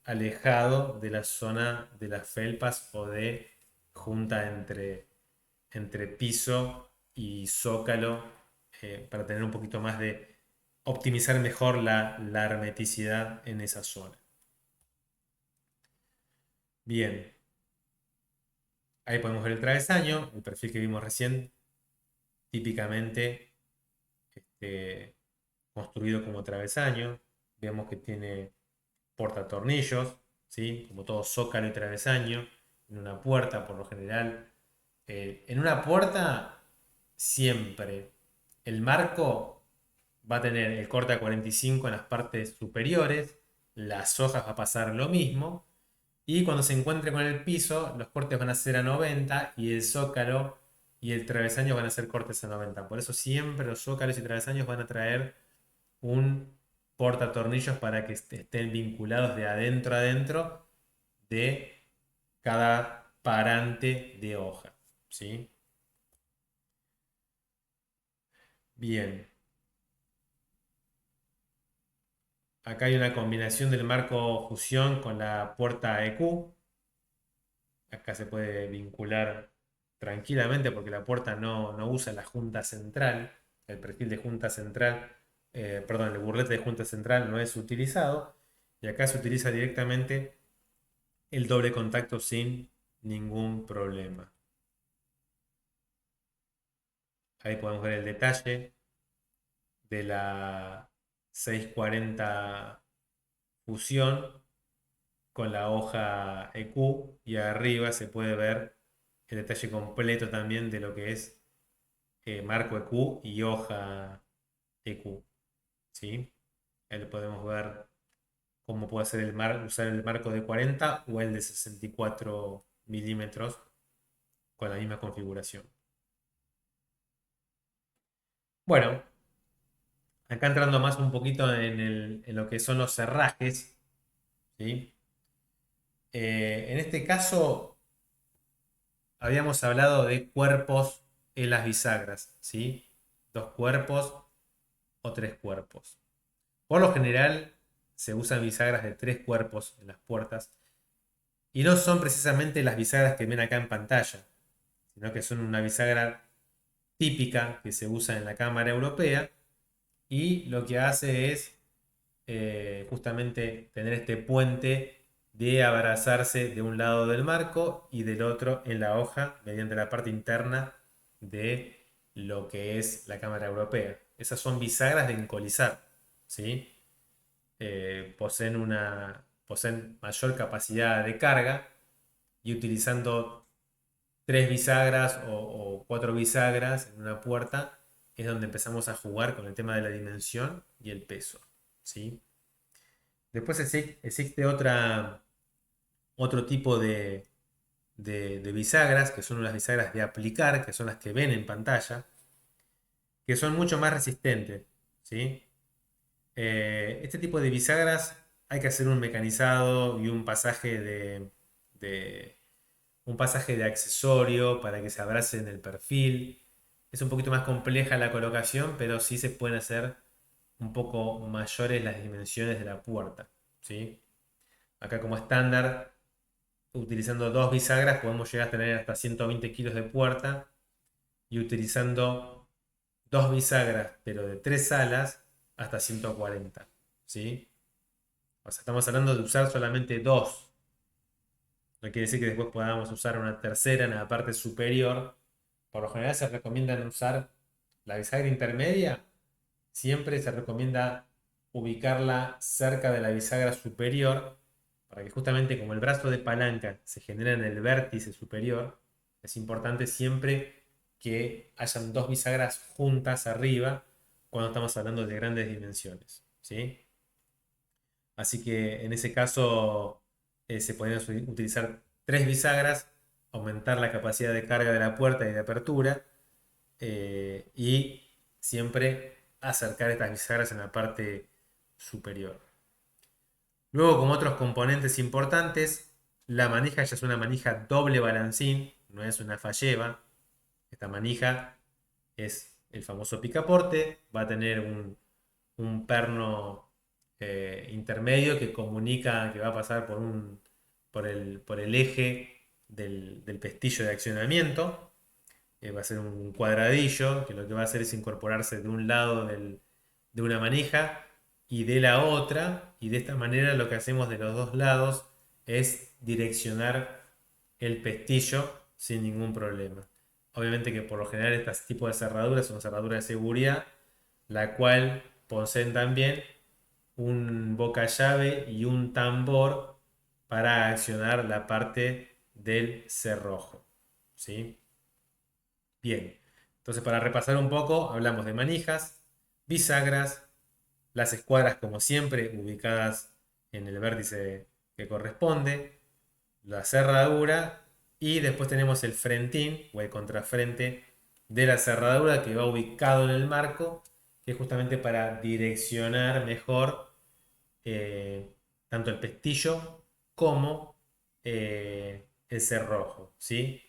alejado de la zona de las felpas o de junta entre piso y zócalo, para tener un poquito más de optimizar mejor la hermeticidad en esa zona. Bien, ahí podemos ver el travesaño, el perfil que vimos recién, típicamente construido como travesaño. Vemos que tiene portatornillos, ¿sí? Como todo zócalo y travesaño, en una puerta por lo general. En una puerta siempre el marco va a tener el corte a 45 en las partes superiores, las hojas va a pasar lo mismo, y cuando se encuentre con el piso, los cortes van a ser a 90 y el zócalo y el travesaño van a ser cortes a 90. Por eso siempre los zócalos y travesaños van a traer un portatornillos para que estén vinculados de adentro a adentro de cada parante de hoja. ¿Sí? Bien. Acá hay una combinación del marco fusión con la puerta EQ. Acá se puede vincular tranquilamente porque la puerta no usa la junta central. El perfil de junta central, perdón, el burlete de junta central no es utilizado. Y acá se utiliza directamente el doble contacto sin ningún problema. Ahí podemos ver el detalle de la 640 fusión con la hoja EQ y arriba se puede ver el detalle completo también de lo que es marco EQ y hoja EQ. ¿Sí? Ahí podemos ver cómo puede ser usar el marco de 40 o el de 64 milímetros con la misma configuración. Bueno, acá entrando más un poquito en lo que son los cerrajes. ¿Sí? En este caso habíamos hablado de cuerpos en las bisagras, ¿sí? Dos cuerpos o tres cuerpos. Por lo general se usan bisagras de tres cuerpos en las puertas y no son precisamente las bisagras que ven acá en pantalla, sino que son una bisagra típica que se usa en la cámara europea y lo que hace es justamente tener este puente de abrazarse de un lado del marco y del otro en la hoja mediante la parte interna de lo que es la cámara europea. Esas son bisagras de encolizar, ¿sí? Poseen mayor capacidad de carga y utilizando tres bisagras o cuatro bisagras en una puerta, es donde empezamos a jugar con el tema de la dimensión y el peso. ¿Sí? Después existe otro tipo de bisagras, que son las bisagras de aplicar, que son las que ven en pantalla, que son mucho más resistentes. ¿Sí? Este tipo de bisagras hay que hacer un mecanizado y un pasaje de accesorio para que se abrace en el perfil. Es un poquito más compleja la colocación, pero sí se pueden hacer un poco mayores las dimensiones de la puerta. ¿Sí? Acá como estándar, utilizando dos bisagras podemos llegar a tener hasta 120 kilos de puerta y utilizando dos bisagras, pero de tres alas, hasta 140. ¿Sí? O sea, estamos hablando de usar solamente dos. No quiere decir que después podamos usar una tercera en la parte superior. Por lo general se recomienda usar la bisagra intermedia. Siempre se recomienda ubicarla cerca de la bisagra superior para que justamente como el brazo de palanca se genera en el vértice superior, es importante siempre que hayan dos bisagras juntas arriba cuando estamos hablando de grandes dimensiones. ¿Sí? Así que en ese caso se podrían utilizar tres bisagras, aumentar la capacidad de carga de la puerta y de apertura y siempre acercar estas bisagras en la parte superior. Luego, como otros componentes importantes, la manija ya es una manija doble balancín, no es una falleba. Esta manija es el famoso picaporte, va a tener un perno intermedio que comunica que va a pasar por el eje del pestillo de accionamiento. Va a ser un cuadradillo que lo que va a hacer es incorporarse de un lado de una manija y de la otra, y de esta manera lo que hacemos de los dos lados es direccionar el pestillo sin ningún problema. Obviamente que por lo general este tipo de cerraduras son cerraduras de seguridad, la cual poseen también un boca llave y un tambor para accionar la parte del cerrojo. ¿Sí? Bien, entonces para repasar un poco, hablamos de manijas, bisagras, las escuadras como siempre ubicadas en el vértice que corresponde, la cerradura y después tenemos el frentín o el contrafrente de la cerradura que va ubicado en el marco, que es justamente para direccionar mejor eh, tanto el pestillo como el cerrojo. ¿Sí?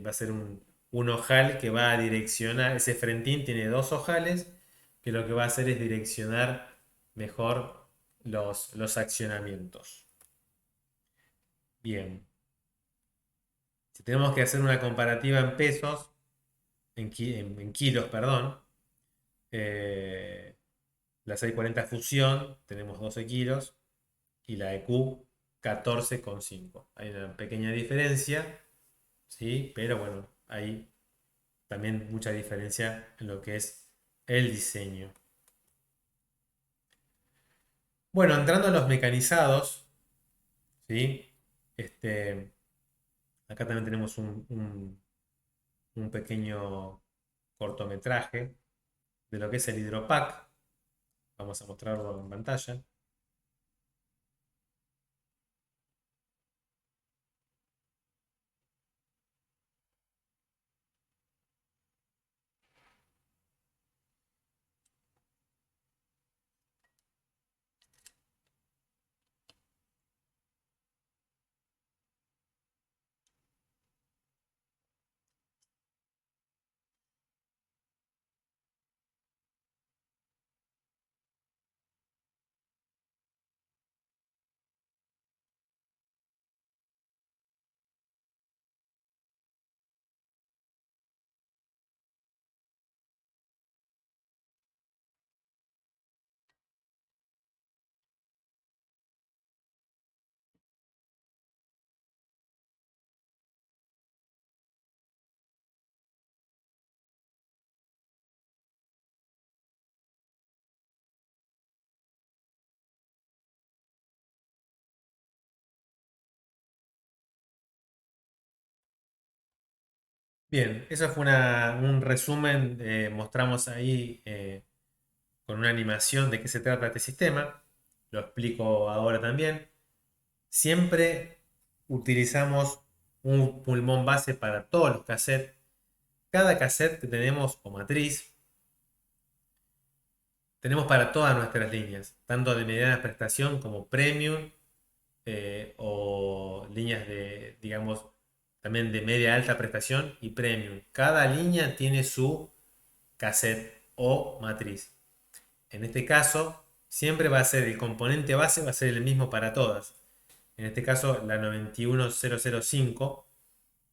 Va a ser un ojal que va a direccionar, ese frentín tiene dos ojales, que lo que va a hacer es direccionar mejor los accionamientos. Bien, si tenemos que hacer una comparativa en pesos, en kilos, perdón, eh, la 640 Fusión tenemos 12 kilos y la EQ 14,5. Hay una pequeña diferencia, ¿sí? Pero bueno, hay también mucha diferencia en lo que es el diseño. Bueno, entrando a los mecanizados, ¿sí? Este, acá también tenemos un pequeño cortometraje de lo que es el Hydropack. Vamos a mostrarlo en pantalla. Bien, eso fue un resumen. Mostramos ahí con una animación de qué se trata este sistema. Lo explico ahora también. Siempre utilizamos un pulmón base para todos los cassettes. Cada cassette que tenemos o matriz, tenemos para todas nuestras líneas, tanto de mediana prestación como premium, o líneas de, digamos, también de media alta prestación y premium. Cada línea tiene su cassette o matriz. En este caso, siempre va a ser el componente base, va a ser el mismo para todas. En este caso, la 91005,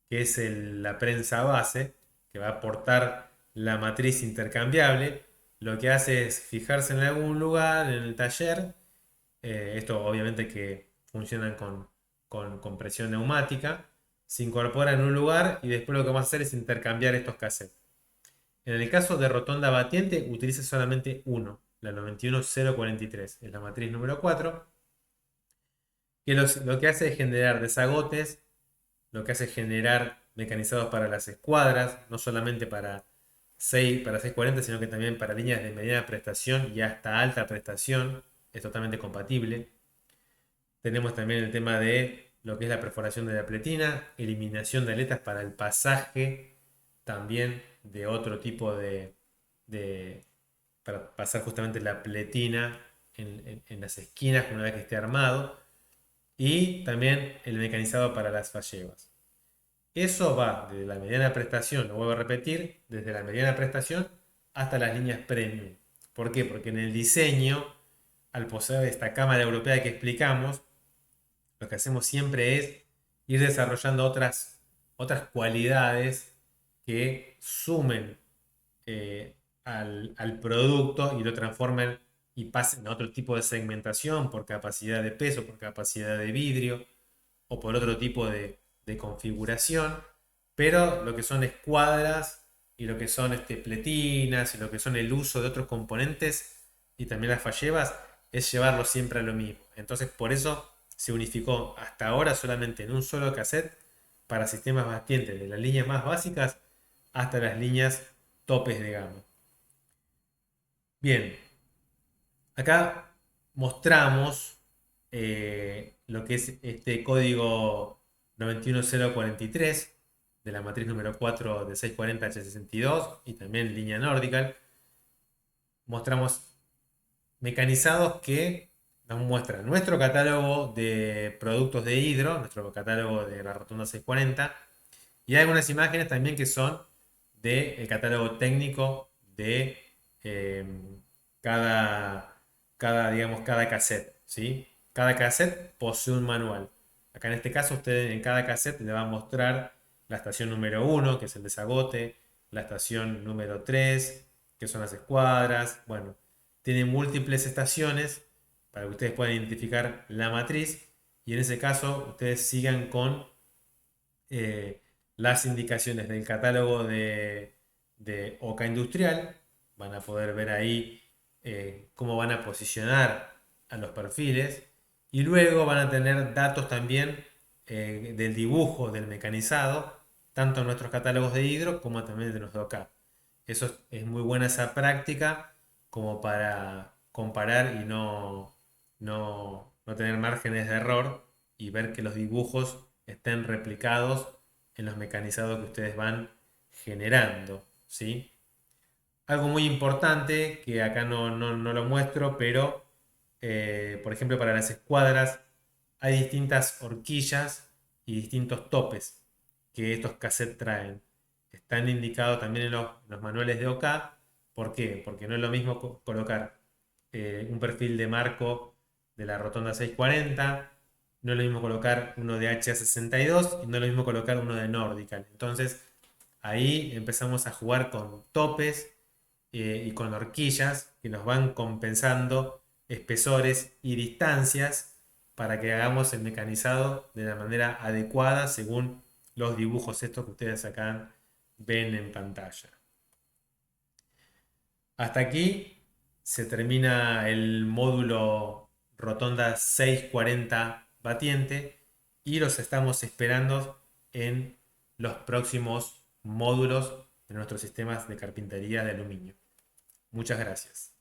que es la prensa base, que va a aportar la matriz intercambiable, lo que hace es fijarse en algún lugar en el taller. Esto obviamente que funcionan con presión neumática. Se incorpora en un lugar y después lo que vamos a hacer es intercambiar estos cassettes. En el caso de rotonda batiente, utiliza solamente uno, la 91043, es la matriz número 4, que lo que hace es generar desagotes, lo que hace es generar mecanizados para las escuadras, no solamente para 640, sino que también para líneas de mediana prestación y hasta alta prestación, es totalmente compatible. Tenemos también el tema de lo que es la perforación de la pletina, eliminación de aletas para el pasaje también de otro tipo de- para pasar justamente la pletina en las esquinas una vez que esté armado, y también el mecanizado para las fallebas. Eso va desde la mediana prestación, lo vuelvo a repetir, desde la mediana prestación hasta las líneas premium. ¿Por qué? Porque en el diseño, al poseer esta cámara europea que explicamos, lo que hacemos siempre es ir desarrollando otras cualidades que sumen al producto y lo transformen y pasen a otro tipo de segmentación por capacidad de peso, por capacidad de vidrio o por otro tipo de configuración. Pero lo que son escuadras y lo que son pletinas y lo que son el uso de otros componentes y también las fallebas es llevarlo siempre a lo mismo. Entonces por eso se unificó hasta ahora solamente en un solo cassette para sistemas batientes de las líneas más básicas hasta las líneas topes de gama. Bien, acá mostramos lo que es este código 91043 de la matriz número 4 de 640H62 y también línea Nordical. Mostramos mecanizados que nos muestran nuestro catálogo de productos de hidro, nuestro catálogo de la Rotonda 640, y hay algunas imágenes también que son del catálogo técnico de eh, digamos, cada cassette, ¿sí? Cada cassette posee un manual. Acá en este caso, usted en cada cassette le va a mostrar la estación número 1, que es el desagote, la estación número 3, que son las escuadras. Bueno, tiene múltiples estaciones para que ustedes puedan identificar la matriz y en ese caso ustedes sigan con eh, las indicaciones del catálogo de OCA Industrial. Van a poder ver ahí cómo van a posicionar a los perfiles y luego van a tener datos también del dibujo del mecanizado, tanto en nuestros catálogos de hidro como también de los de OCA. Eso es muy buena esa práctica como para comparar y no tener márgenes de error y ver que los dibujos estén replicados en los mecanizados que ustedes van generando, ¿sí? Algo muy importante que acá no lo muestro, pero por ejemplo para las escuadras hay distintas horquillas y distintos topes que estos cassettes traen. Están indicados también en los manuales de OK. ¿Por qué? Porque no es lo mismo colocar un perfil de marco de la rotonda 640, no es lo mismo colocar uno de HA62 y no es lo mismo colocar uno de Nordical. Entonces ahí empezamos a jugar con topes y con horquillas que nos van compensando espesores y distancias para que hagamos el mecanizado de la manera adecuada según los dibujos estos que ustedes acá ven en pantalla. Hasta aquí se termina el módulo rotonda 640 batiente y los estamos esperando en los próximos módulos de nuestros sistemas de carpintería de aluminio. Muchas gracias.